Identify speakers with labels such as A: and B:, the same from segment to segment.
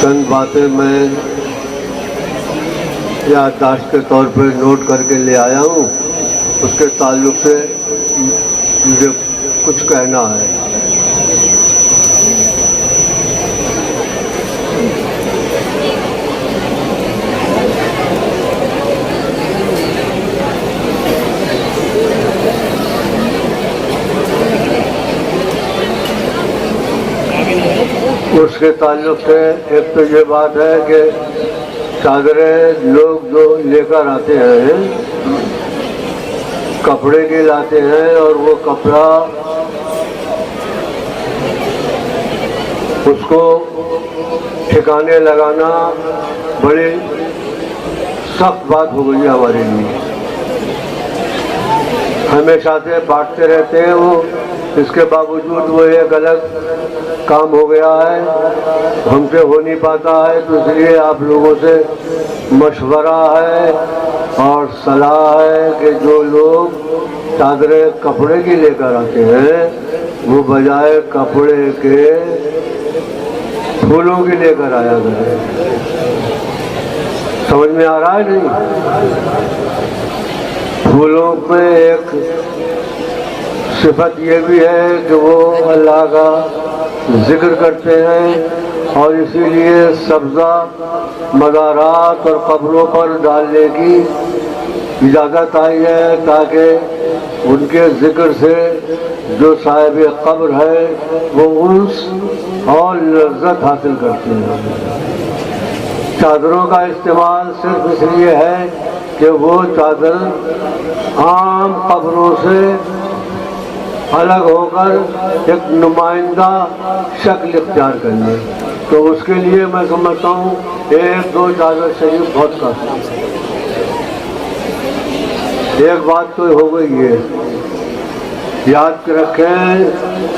A: چند باتیں میں یادداشت کے طور پہ نوٹ کر کے لے آیا ہوں، اس کے تعلق سے مجھے کچھ کہنا ہے۔ اس کے تعلق سے ایک تو یہ بات ہے کہ چادریں لوگ جو لے کر آتے ہیں کپڑے کی لاتے ہیں، اور وہ کپڑا اس کو ٹھکانے لگانا بڑی سخت بات ہو گئی ہے ہمارے لیے۔ ہمیشہ سے بانٹتے رہتے ہیں وہ، اس کے باوجود وہ ایک الگ کام ہو گیا ہے، ہم سے ہو نہیں پاتا ہے، تو اس لیے آپ لوگوں سے مشورہ ہے اور صلاح ہے کہ جو لوگ چادریں کپڑے کی لے کر آتے ہیں وہ بجائے کپڑے کے پھولوں کی لے کر آیا کرے۔ سمجھ میں آ رہا ہے نہیں؟ پھولوں پہ ایک صفت یہ بھی ہے کہ وہ اللہ کا ذکر کرتے ہیں، اور اسی لیے سبزہ مزارات اور قبروں پر ڈالنے کی اجازت آئی ہے، تاکہ ان کے ذکر سے جو صاحب قبر ہے وہ انس اور لذت حاصل کرتے ہیں۔ چادروں کا استعمال صرف اس لیے ہے کہ وہ چادر عام قبروں سے الگ ہو کر ایک نمائندہ شکل اختیار کرنے، تو اس کے لیے میں سمجھتا ہوں ایک دو چادر شریف بہت کافی ہے۔ ایک بات تو ہو گئی ہے، یاد رکھیں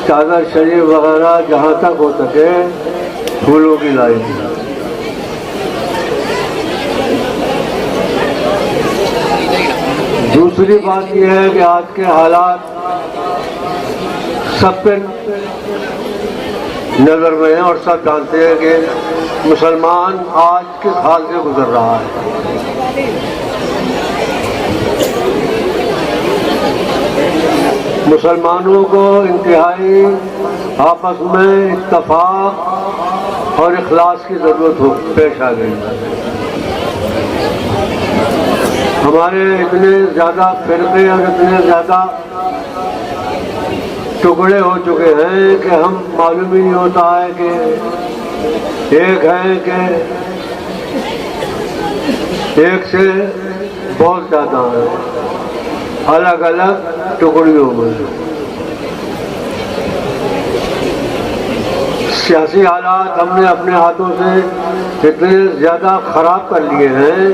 A: چادر شریف وغیرہ جہاں تک ہو سکے پھولوں کی لائی۔ دوسری بات یہ ہے کہ آج کے حالات سب پہ نظر میں ہیں، اور سب جانتے ہیں کہ مسلمان آج کس حال سے گزر رہا ہے۔ مسلمانوں کو انتہائی آپس میں اتفاق اور اخلاص کی ضرورت پیش آ گئی۔ ہمارے اتنے زیادہ فرقے اور اتنے زیادہ ٹکڑے ہو چکے ہیں کہ ہم معلوم ہی نہیں ہوتا ہے کہ ایک ہے کہ ایک سے بہت زیادہ ہے، الگ الگ ٹکڑیوں میں۔ سیاسی حالات ہم نے اپنے ہاتھوں سے اتنے زیادہ خراب کر لیے ہیں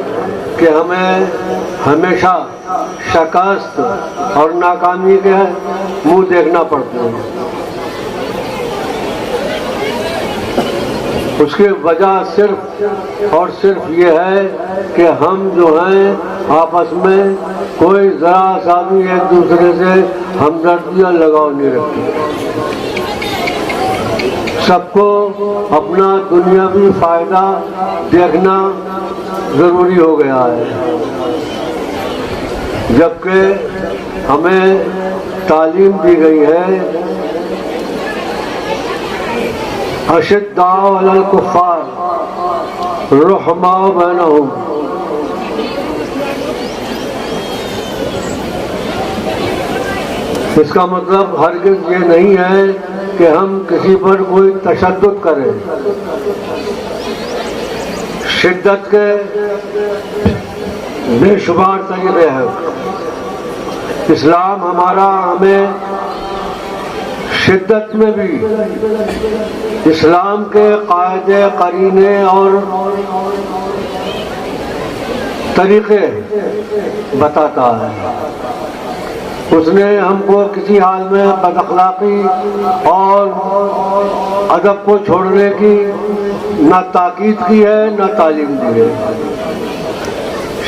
A: کہ ہمیں ہمیشہ شکست اور ناکامی کے منہ دیکھنا پڑتا ہے۔ اس کی وجہ صرف اور صرف یہ ہے کہ ہم جو ہیں آپس میں کوئی ذرا سا بھی ایک دوسرے سے ہمدردی اور لگاؤ نہیں رکھتے۔ سب کو اپنا دنیاوی فائدہ دیکھنا ضروری ہو گیا ہے، جبکہ ہمیں تعلیم دی گئی ہے اشداء علی الکفار رحماء بینہم۔ اس کا مطلب ہرگز یہ نہیں ہے کہ ہم کسی پر کوئی تشدد کریں۔ شدت کے بے شمار طریقے ہیں۔ اسلام ہمارا ہمیں شدت میں بھی اسلام کے قاعدے قرینے اور طریقے بتاتا ہے۔ اس نے ہم کو کسی حال میں بد اخلاقی اور ادب کو چھوڑنے کی نہ تاکید کی ہے نہ تعلیم دی ہے۔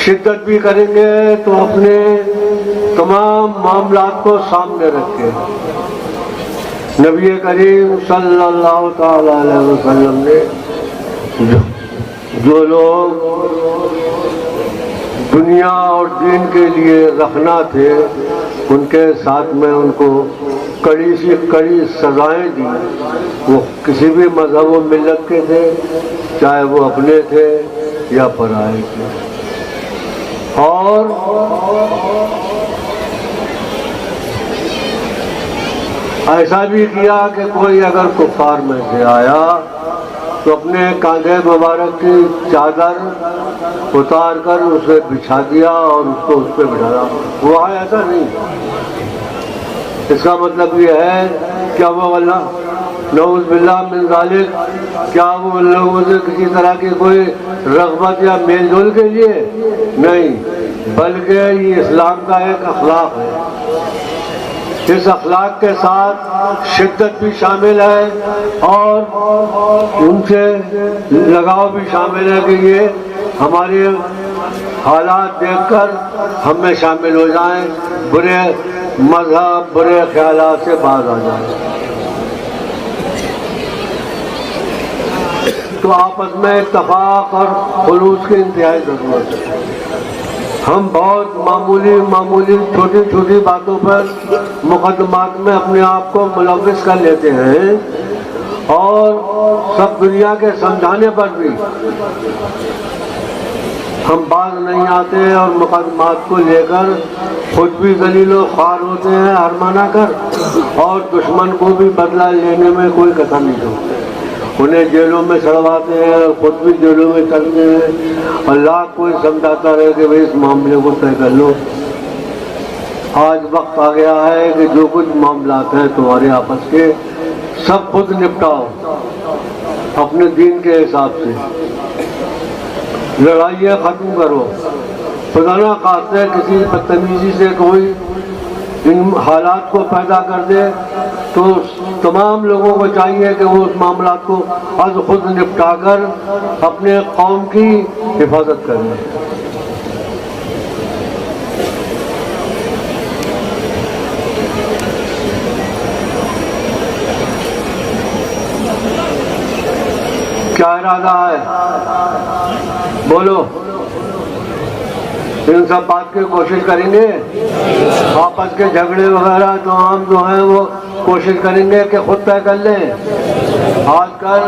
A: شدت بھی کریں گے تو اپنے تمام معاملات کو سامنے رکھ کے۔ نبی کریم صلی اللہ تعالی علیہ وسلم نے جو لوگ دنیا اور دین کے لیے رکھنا تھے ان کے ساتھ میں ان کو کڑی سی کڑی سزائیں دی. وہ کسی بھی مذہب و ملت کے تھے، چاہے وہ اپنے تھے یا پرائے تھے. اور ایسا بھی کیا کہ کوئی اگر کفار میں سے آیا تو اپنے کاندھے مبارک کی چادر اتار کر اسے بچھا دیا اور اس کو اس پہ بٹھایا. وہ ہے ایسا نہیں. اس کا مطلب یہ ہے کیا وہ اللہ نعوذ باللہ من ذالک، کیا وہ ان لوگوں سے کسی طرح کی کوئی رغبت یا میل جول کے لیے نہیں، بلکہ یہ اسلام کا ایک اخلاق ہے. اس اخلاق کے ساتھ شدت بھی شامل ہے اور ان سے لگاؤ بھی شامل ہے کہ یہ ہمارے حالات دیکھ کر ہم میں شامل ہو جائیں، برے مذہب برے خیالات سے باز آ جائیں. تو آپس میں اتفاق اور خلوص کی انتہائی ضرورت ہے. ہم بہت معمولی چھوٹی چھوٹی باتوں پر مقدمات میں اپنے آپ کو ملوث کر لیتے ہیں اور سب دنیا کے سمجھانے پر بھی ہم باز نہیں آتے اور مقدمات کو لے کر خود بھی ذلیل و خوار ہوتے ہیں حرمانہ کر، اور دشمن کو بھی بدلہ لینے میں کوئی کسر نہیں چھوڑتے. انہیں جیلوں میں چڑھواتے ہیں اور خود بھی جیلوں میں چڑھتے ہیں. اللہ کوئی سمجھاتا رہے کہ بھائی اس معاملے کو طے کر لو. آج وقت آ گیا ہے کہ جو کچھ معاملات ہیں تمہارے آپس کے سب خود نپٹاؤ اپنے دین کے حساب سے. لڑائیاں ختم کرو. خدا نہ خواستہ کسی بدتمیزی سے کوئی ان حالات کو پیدا کر دے تو تمام لوگوں کو چاہیے کہ وہ اس معاملات کو از خود نپٹا کر اپنے قوم کی حفاظت کریں. کیا ارادہ ہے؟ بولو. ان سب بات کی کوشش کریں گے. آپس کے جھگڑے وغیرہ جو عام جو ہیں وہ کوشش کریں گے کہ خود طے کر لیں. آج کل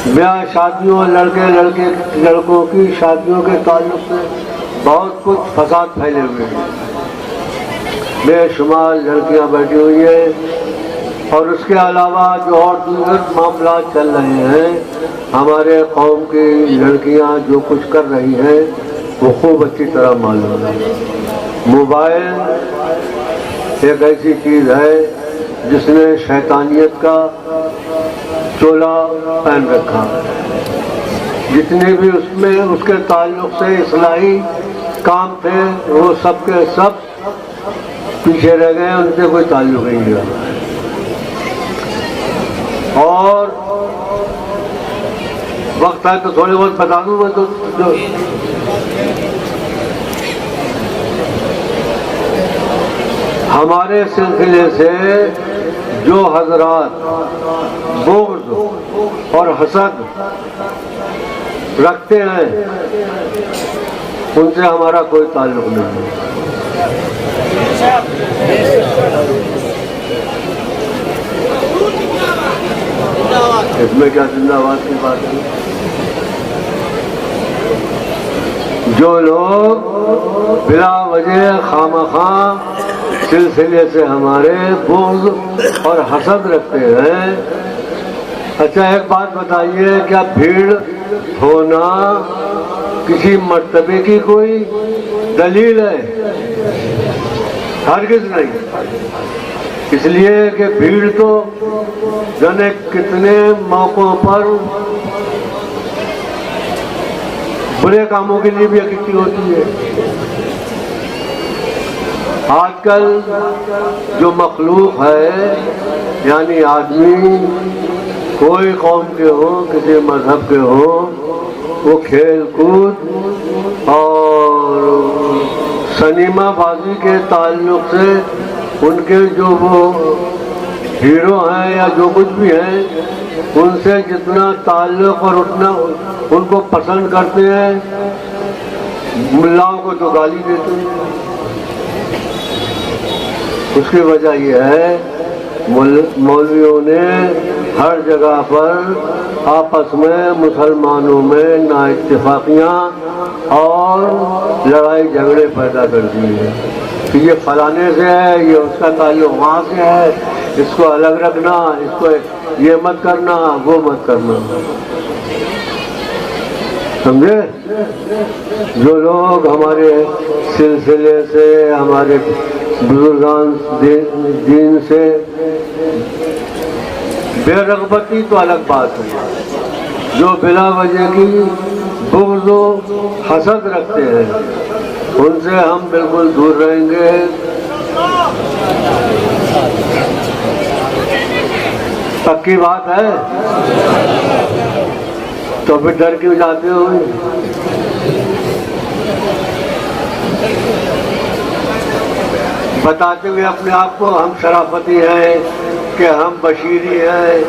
A: بیاہ شادیوں لڑکوں کی شادیوں کے تعلق سے بہت کچھ فساد پھیلے ہوئے ہیں. بے شمار لڑکیاں بیٹھی ہوئی ہیں اور اس کے علاوہ جو اور دیگر معاملات چل رہے ہیں. ہمارے قوم کی لڑکیاں جو کچھ کر رہی ہیں وہ خوب اچھی طرح معلوم ہے. موبائل ایک ایسی چیز ہے جس نے شیطانیت کا چولا پہن رکھا. جتنے بھی اس میں اس کے تعلق سے اصلاحی کام تھے وہ سب کے سب پیچھے رہ گئے، ان سے کوئی تعلق نہیں رہا. اور وقت ہے تو تھوڑے بہت بتا دوں میں. تو ہمارے سلسلے سے جو حضرات بغض اور حسد رکھتے ہیں ان سے ہمارا کوئی تعلق نہیں ہے. اس میں کیا زندہ باد کی بات ہے. جو لوگ بلا وجہ خامخواہ سلسلے سے ہمارے بغض اور حسد رکھتے ہیں. اچھا ایک بات بتائیے، کیا بھیڑ ہونا کسی مرتبے کی کوئی دلیل ہے؟ ہرگز نہیں. اس لیے کہ بھیڑ تو جانے کتنے موقعوں پر برے کاموں کے لیے بھی اکٹھی ہوتی ہے. آج کل جو مخلوق ہے یعنی آدمی کوئی قوم کے ہو کسی مذہب کے ہو، وہ کھیل کود اور سنیما بازی کے تعلق سے ان کے جو وہ ہیرو ہیں یا جو کچھ بھی ہیں ان سے جتنا تعلق اور اتنا ان کو پسند کرتے ہیں، ملاؤں کو تو گالی دیتے ہیں۔ اس کی وجہ یہ ہے مولویوں نے ہر جگہ پر آپس میں مسلمانوں میں نا اتفاقیاں اور لڑائی جھگڑے پیدا کر دیے ہیں کہ یہ فلانے سے ہے، یہ اس کا تعلق وہاں سے ہے، اس کو الگ رکھنا، اس کو یہ مت کرنا، وہ مت کرنا۔ سمجھے؟ جو لوگ ہمارے سلسلے سے، ہمارے بزرگان دین سے بے رغبتی تو الگ بات ہے، جو بلا وجہ کی بغض و حسد رکھتے ہیں ان سے ہم بالکل دور رہیں گے۔ پکی بات ہے، تو پھر ڈر کیوں جاتے ہو؟ بتاتے ہوئے اپنے آپ کو ہم شرافتی ہیں کہ ہم بشیری ہیں،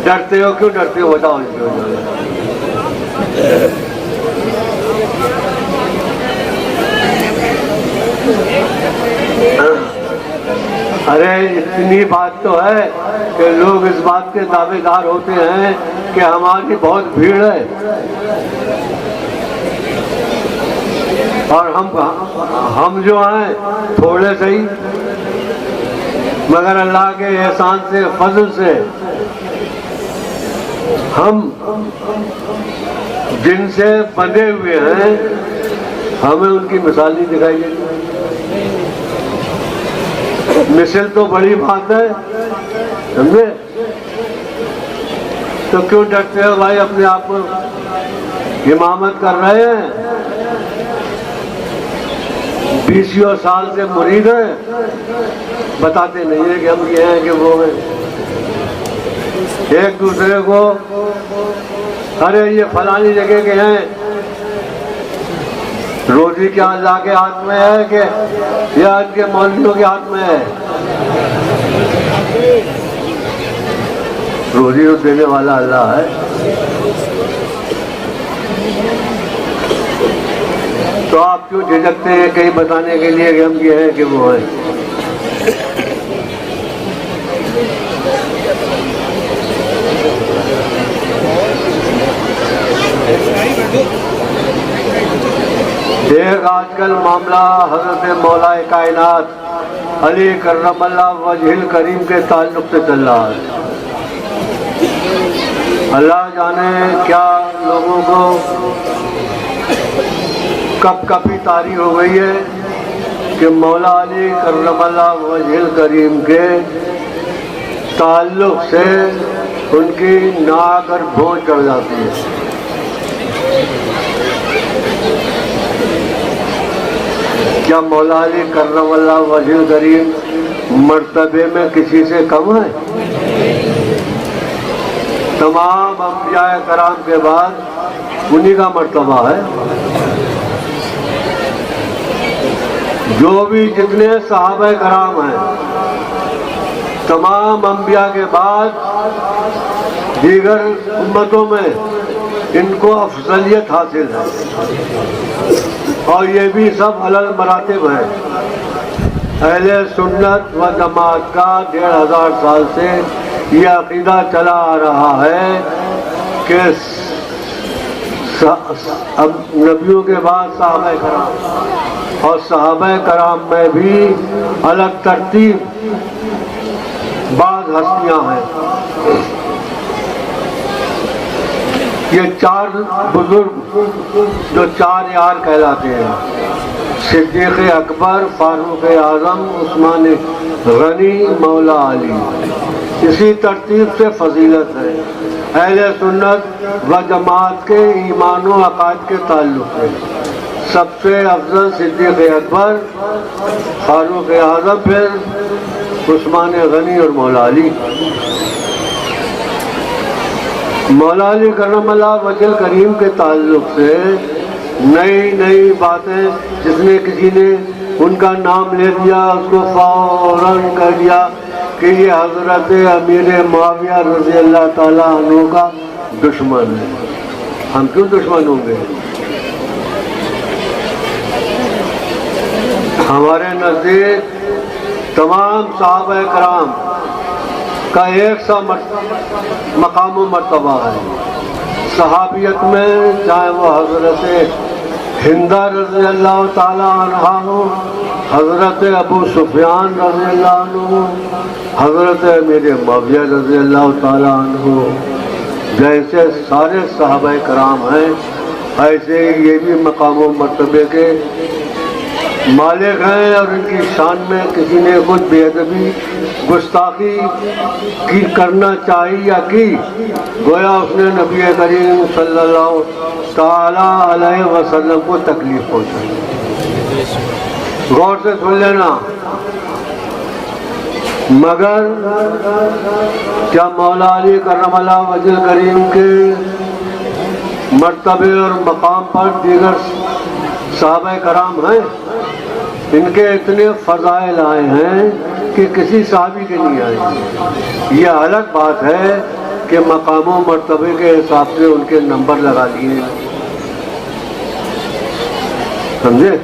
A: ڈرتے ہو کیوں ڈرتے ہو؟ بتاؤ کیوں؟ ارے اتنی بات تو ہے کہ لوگ اس بات کے دعوے دار ہوتے ہیں کہ ہماری بہت بھیڑ ہے اور ہم جو ہیں تھوڑے صحیح، مگر اللہ کے احسان سے، فضل سے ہم جن سے بندھے ہوئے ہیں ہمیں ان کی مثال نہیں دکھائی دیتی۔ مثل تو بڑی بات ہے، سمجھے؟ تو کیوں ڈرتے ہو بھائی؟ اپنے آپ کو امامت کر رہے ہیں، 20 سال سے مرید ہیں، بتاتے نہیں ہیں کہ ہم یہ ہیں کہ وہ ہیں۔ ایک دوسرے کو ارے یہ فلانی جگہ کے ہیں، روزی کیا اللہ کے ہاتھ میں ہے کہ یا ان کے مولویوں کے ہاتھ میں ہے؟ روزی تو دینے والا اللہ ہے۔ تو آپ کیوں جھجکتے ہیں کہیں بتانے کے لیے کہ ہم یہ ہیں کہ وہ ہیں؟ ایک آج کل معاملہ حضرت مولا کائنات علی کرم اللہ وجہ الکریم کے تعلق سے چل رہا ہے۔ اللہ جانے کیا لوگوں کو کب کبھی طاری ہو گئی ہے کہ مولا علی کرم اللہ وجہ الکریم کے تعلق سے ان کی ناک اور بھونج چڑھ جاتی ہے۔ کیا مولا علی کرم اللہ وجہ الکریم مرتبے میں کسی سے کم ہے؟ تمام انبیاء کرام کے بعد انہی کا مرتبہ ہے۔ جو بھی جتنے صحابہ کرام ہیں تمام انبیاء کے بعد دیگر امتوں میں ان کو افضلیت حاصل ہے، اور یہ بھی سب علی المراتب ہیں۔ اہل سنت و جماعت کا 1500 سال سے یہ عقیدہ چلا آ رہا ہے کہ نبیوں کے بعد صحابہ کرام، اور صحابہ کرام میں بھی الگ ترتیب بعض ہستیاں ہیں۔ یہ 4 بزرگ جو 4 یار کہلاتے ہیں، صدیق اکبر، فاروق اعظم، عثمان غنی، مولا علی، اسی ترتیب سے فضیلت ہے۔ اہل سنت و جماعت کے ایمان و عقائد کے تعلق سے سب سے افضل صدیق اکبر، فاروق اعظم، پھر عثمان غنی اور مولا علی۔ مولا علی کرم اللہ وجہ الکریم کے تعلق سے نئی نئی باتیں جس میں کسی نے ان کا نام لے دیا، اس کو فوراً کہہ دیا کہ یہ حضرت امیر معاویہ رضی اللہ تعالیٰ عنہ کا دشمن ہے۔ ہم کیوں دشمن ہوں گے؟ ہمارے نزدیک تمام صحابہ کرام کا ایک سا مقام و مرتبہ ہے۔ صحابیت میں چاہے وہ حضرت ہندہ رضی اللہ تعالیٰ عنہ ہو، حضرت ابو سفیان رضی اللہ عنہ ہو، حضرت امیر معاویہ رضی اللہ تعالیٰ عنہ ہو، جیسے سارے صحابہ کرام ہیں ایسے یہ بھی مقام و مرتبے کے مالک ہیں، اور ان کی شان میں کسی نے خود بے ادبی گستاخی کی کرنا چاہی یا کی، گویا اس نے نبی کریم صلی اللہ تعالیٰ علیہ وسلم کو تکلیف پہنچائی۔ غور سے سن لینا، مگر کیا مولا علی کرم اللہ وجہ کریم کے مرتبے اور مقام پر دیگر صحابہ کرام ہیں؟ ان کے اتنے فضائل آئے ہیں کہ کسی صحابی کے نہیں آئے۔ یہ الگ بات ہے کہ مقام و مرتبے کے حساب سے ان کے نمبر لگا دیے، سمجھے؟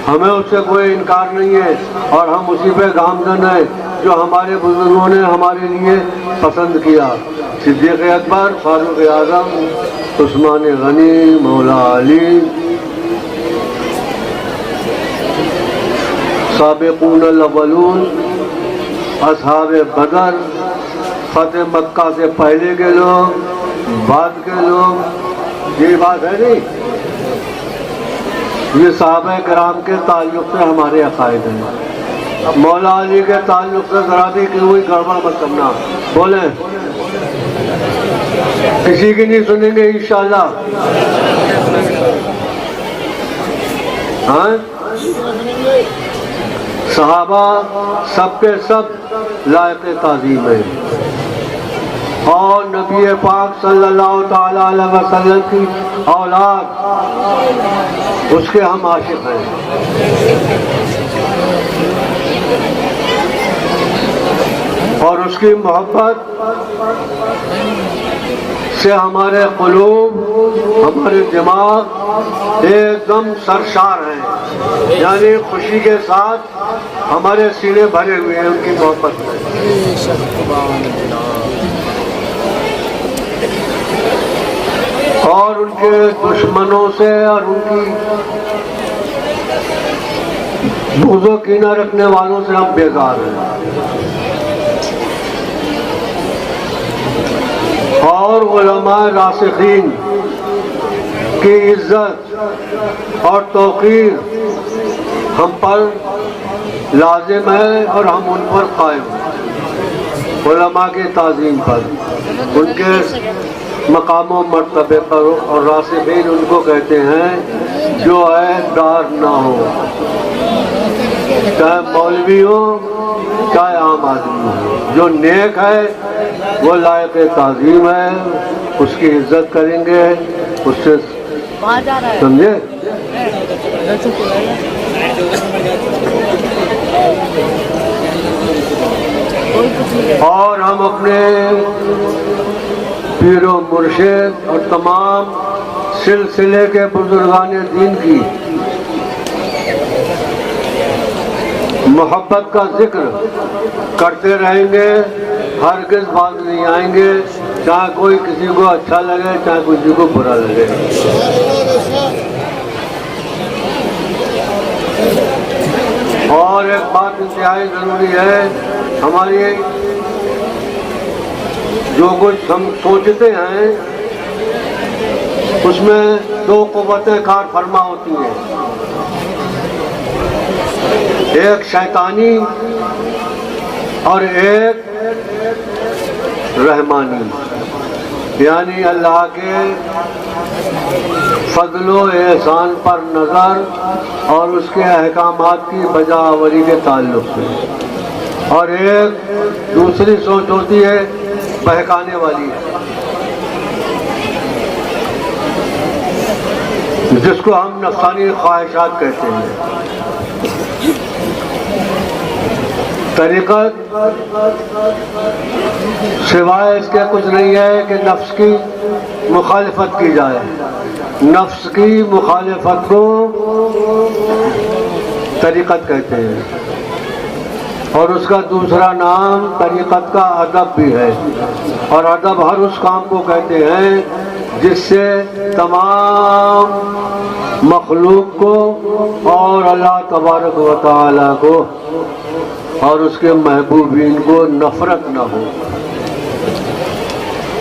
A: ہمیں اس سے کوئی انکار نہیں ہے، اور ہم اسی پہ گامزن ہیں جو ہمارے بزرگوں نے ہمارے لیے پسند کیا۔ صدیق اکبر، فاروق اعظم، عثمان غنی، مولا علی، سابقون الاولون، اصحاب بدر، فتح مکہ سے پہلے کے لوگ، بعد کے لوگ، یہ بات ہے نہیں؟ یہ صحابہ کرام کے تعلق سے ہمارے عقائد ہیں۔ مولا علی کے تعلق سے ذرا بھی کوئی گڑبڑ مت کرنا، بولیں، کسی کی نہیں سنیں گے انشاءاللہ۔ ہاں، صحابہ سب کے سب لائق تعظیم ہیں، اور نبی پاک صلی اللہ تعالی علیہ وسلم کی اولاد اس کے ہم عاشق ہیں۔ اور اس کی محبت سے ہمارے قلوب، ہمارے دماغ ایک دم سرشار ہیں، یعنی خوشی کے ساتھ ہمارے سینے بھرے ہوئے ہیں ان کی محبت میں۔ اور ان کے دشمنوں سے اور ان کی بغض و کینہ رکھنے والوں سے ہم بیزار ہیں۔ اور علماء راسخین کی عزت اور توقیر ہم پر لازم ہے، اور ہم ان پر قائم ہیں۔ علماء کی تعظیم پر، ان کے مقام و مرتبے پر، اور راسخین ان کو کہتے ہیں جو عیبدار نہ ہو، چاہے مولوی ہو چاہے عام آدمی ہو، جو نیک ہے وہ لائق تعظیم ہے، اس کی عزت کریں گے، اس سے، سمجھے؟ اور ہم اپنے پیر و مرشد اور تمام سلسلے کے بزرگان دین کی محبت کا ذکر کرتے رہیں گے، ہرگز باز نہیں آئیں گے، چاہے کوئی کسی کو اچھا لگے چاہے کسی کو برا لگے۔ اور ایک بات انتہائی ضروری ہے، ہماری جو کچھ ہم سوچتے ہیں اس میں دو قوتیں کار فرما ہوتی ہیں، ایک شیطانی اور ایک رحمانی، یعنی اللہ کے فضل و احسان پر نظر اور اس کے احکامات کی بجا آوری کے تعلق سے، اور ایک دوسری سوچ ہوتی ہے بہکانے والی، جس کو ہم نفسانی خواہشات کہتے ہیں. طریقت سوائے اس کے کچھ نہیں ہے کہ نفس کی مخالفت کی جائے. نفس کی مخالفت کو طریقت کہتے ہیں. اور اس کا دوسرا نام طریقت کا ادب بھی ہے. اور ادب ہر اس کام کو کہتے ہیں جس سے تمام مخلوق کو اور اللہ تبارک و تعالیٰ کو اور اس کے محبوبین کو نفرت نہ ہو.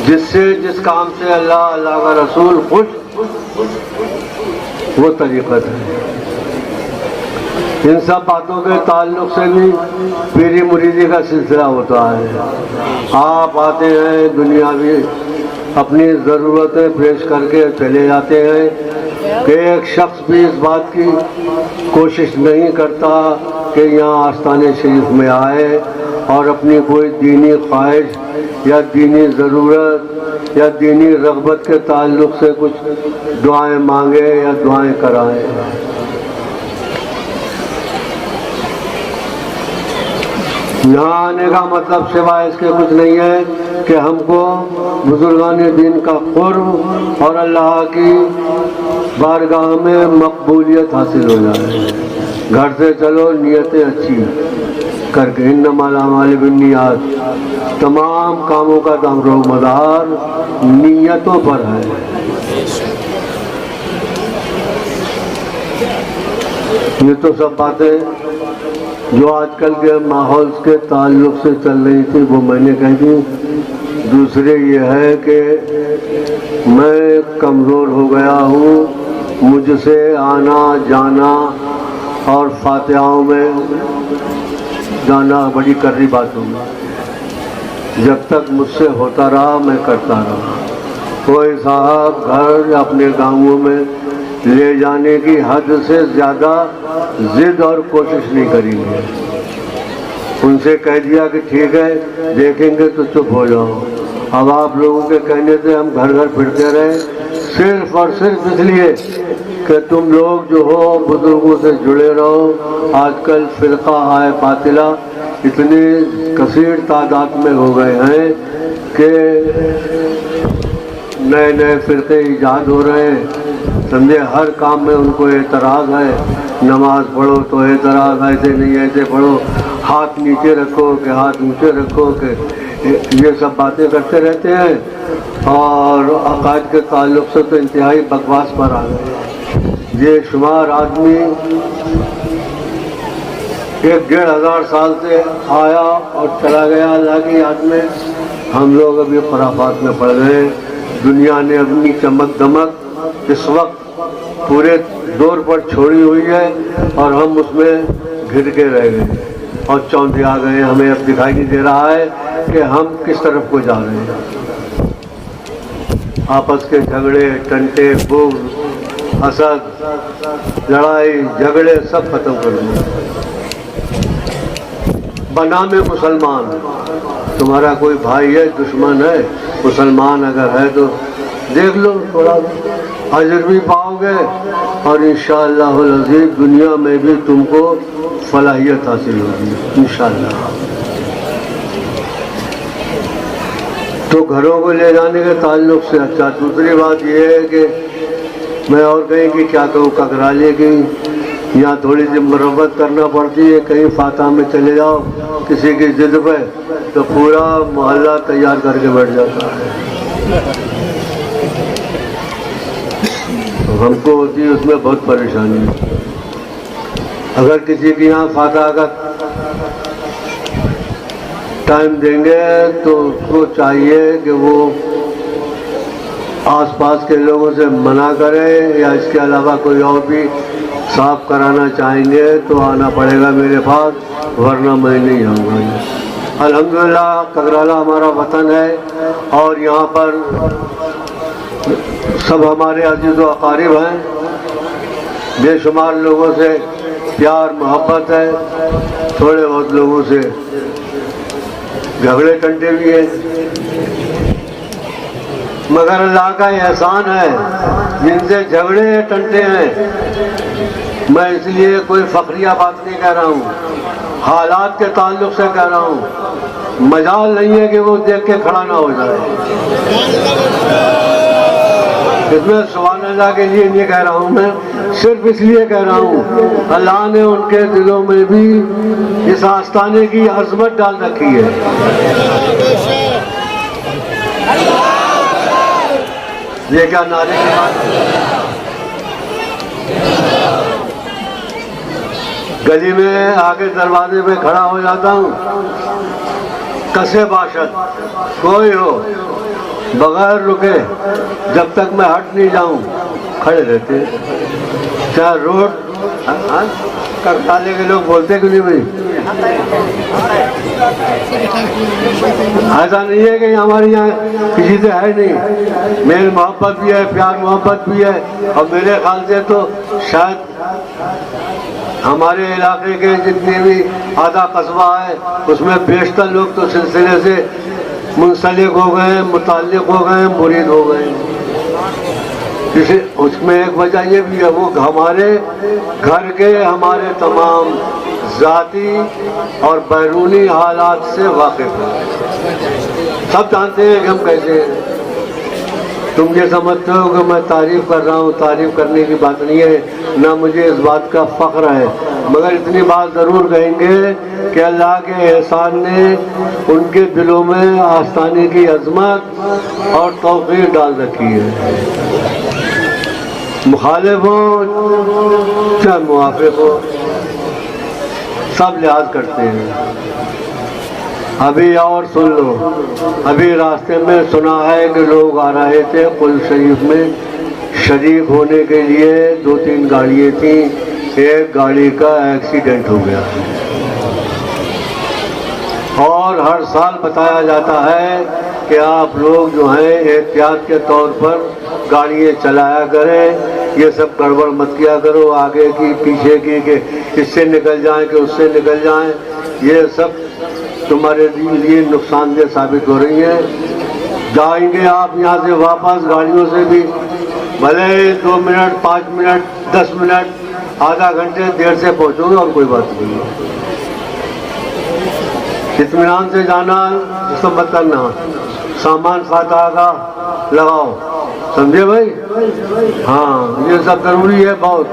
A: جس کام سے اللہ کا رسول خوش، وہ طریقت ہے. ان سب باتوں کے تعلق سے بھی پیری مریدی کا سلسلہ ہوتا ہے. آپ آتے ہیں دنیاوی اپنی ضرورتیں پیش کر کے چلے جاتے ہیں کہ ایک شخص بھی اس بات کی کوشش نہیں کرتا کہ یہاں آستانے شریف میں آئے اور اپنی کوئی دینی خواہش یا دینی ضرورت یا دینی رغبت کے تعلق سے کچھ دعائیں مانگے یا دعائیں کرائیں. یہاں آنے کا مطلب سوائے اس کے کچھ نہیں ہے کہ ہم کو بزرگان دین کا قرب اور اللہ کی بارگاہ میں مقبولیت حاصل ہو جائے. گھر سے چلو نیتیں اچھی کر کے، انما الاعمال بالنیات، تمام کاموں کا دامر و مدار نیتوں پر ہے. یہ تو سب باتیں جو آج کل کے ماحول کے تعلق سے چل رہی تھی وہ میں نے کہہ دی. دوسرے یہ ہے کہ میں کمزور ہو گیا ہوں. مجھ سے آنا جانا اور فاتحوں میں جانا بڑی کرری بات ہوگی. جب تک مجھ سے ہوتا رہا میں کرتا رہا. کوئی صاحب گھر اپنے گاؤں میں لے جانے کی حد سے زیادہ ضد اور کوشش نہیں کریں گے. ان سے کہہ دیا کہ ٹھیک ہے دیکھیں گے تو چپ ہو جاؤ. اب آپ لوگوں کے کہنے سے ہم گھر گھر پھرتے رہے صرف اور صرف اس لیے کہ تم لوگ جو ہو بزرگوں سے جڑے رہو. آج کل فرقہ ہے باطلہ اتنی کثیر تعداد میں ہو گئے ہیں کہ نئے نئے فرقے ایجاد ہو رہے ہیں. سمجھے ہر کام میں ان کو اعتراض ہے. نماز پڑھو تو اعتراض، ایسے نہیں ایسے پڑھو، ہاتھ نیچے رکھو کہ ہاتھ اونچے رکھو، کہ یہ سب باتیں کرتے رہتے ہیں. اور عقائد کے تعلق سے تو انتہائی بکواس پر آ گئے. یہ شمار آدمی 1,500 سال سے آیا اور چلا گیا اللہ کی یاد میں. ہم لوگ ابھی خرافات میں پڑ گئے. دنیا نے اپنی چمک دمک اس وقت پورے دور پر چھوڑی ہوئی ہے اور ہم اس میں گھر کے رہ گئے اور چوندے آ گئے. ہمیں اب دکھائی نہیں دے رہا ہے کہ ہم کس طرف کو جا رہے ہیں. آپس کے جھگڑے، ٹنٹے، بغض، حسد، لڑائی جھگڑے سب ختم کر دیں. بنام مسلمان تمہارا کوئی بھائی ہے دشمن ہے، مسلمان اگر ہے تو دیکھ لو، تھوڑا اجر بھی پاؤ گے اور انشاءاللہ العزیز دنیا میں بھی تم کو فلاحیت حاصل ہوگی انشاءاللہ. تو گھروں کو لے جانے کے تعلق سے اچھا. دوسری بات یہ ہے کہ میں اور کہیں کہ کیا کہوں، ککرالے کی یہاں تھوڑی سی مرمت کرنا پڑتی ہے. کہیں فاتح میں چلے جاؤ کسی کی ضد پہ تو پورا محلہ تیار کر کے بیٹھ جاتا ہے. ہم کو ہوتی ہے اس میں بہت پریشانی. اگر کسی کے یہاں فاتحہ کا ٹائم دیں گے تو اس کو چاہیے کہ وہ آس پاس کے لوگوں سے منع کرے، یا اس کے علاوہ کوئی اور بھی صاف کرانا چاہیں گے تو آنا پڑے گا میرے پاس، ورنہ میں نہیں آؤں گا. الحمدللہ ککرالہ ہمارا وطن ہے اور یہاں پر سب ہمارے عزیز و اقارب ہیں. بے شمار لوگوں سے پیار محبت ہے، تھوڑے بہت لوگوں سے جھگڑے ٹنٹے بھی ہیں، مگر اللہ کا احسان ہے جن سے جھگڑے ٹنٹے ہیں، میں اس لیے کوئی فخریہ بات نہیں کہہ رہا ہوں، حالات کے تعلق سے کہہ رہا ہوں، مجال نہیں ہے کہ وہ دیکھ کے کھڑا نہ ہو جائے۔ اس میں سبحان اللہ کے لیے نہیں کہہ رہا ہوں، میں صرف اس لیے کہہ رہا ہوں اللہ نے ان کے دلوں میں بھی اس آستانے کی عظمت ڈال رکھی ہے۔ یہ کیا نعرے کی بات؟ گلی میں آگے دروازے پہ کھڑا ہو جاتا ہوں، کسے باشد کوئی ہو، بغیر رکے جب تک میں ہٹ نہیں جاؤں کھڑے رہتے، چاہے روڈ کرتالے کے لوگ بولتے کیوں نہیں بھائی؟ ایسا نہیں ہے کہ ہمارے یہاں کسی سے ہے نہیں، میل محبت بھی ہے، پیار محبت بھی ہے، اور میرے خیال سے تو شاید ہمارے علاقے کے جتنے بھی آدھا قصبہ ہے اس میں بیشتر لوگ تو سلسلے سے منسلک ہو گئے، متعلق ہو گئے، مرید ہو گئے۔ اس میں ایک وجہ یہ بھی ہے، وہ ہمارے گھر کے ہمارے تمام ذاتی اور بیرونی حالات سے واقف ہیں، سب جانتے ہیں کہ ہم کیسے ہیں۔ تم یہ سمجھتے ہو کہ میں تعریف کر رہا ہوں، تعریف کرنے کی بات نہیں ہے، نہ مجھے اس بات کا فخر ہے، مگر اتنی بات ضرور کہیں گے کہ اللہ کے احسان نے ان کے دلوں میں آستانے کی عظمت اور توقیر ڈال رکھی ہے۔ مخالف ہو چاہے موافق ہو، سب لحاظ کرتے ہیں۔ ابھی اور سن لو، ابھی راستے میں سنا ہے کہ لوگ آ رہے تھے قدس شریف میں شریک ہونے کے لیے، 2-3 گاڑیاں تھیں، ایک گاڑی کا ایکسیڈنٹ ہو گیا، اور ہر سال بتایا جاتا ہے کہ آپ لوگ جو ہیں احتیاط کے طور پر گاڑیاں چلایا کریں، یہ سب گڑبڑ مت کیا کرو، آگے کی پیچھے کی کہ اس سے نکل جائیں کہ اس سے نکل جائیں، یہ سب تمہارے لیے نقصان دہ ثابت ہو رہی ہیں۔ جائیں گے آپ یہاں سے واپس گاڑیوں سے بھی، بھلے 2 منٹ 5 منٹ 10 منٹ آدھا گھنٹے دیر سے پہنچو گے اور کوئی بات نہیں، اطمینان سے جانا، مت کرنا، سامان فاتحہ کا لگاؤ، سمجھے بھائی؟ ہاں یہ سب ضروری ہے بہت۔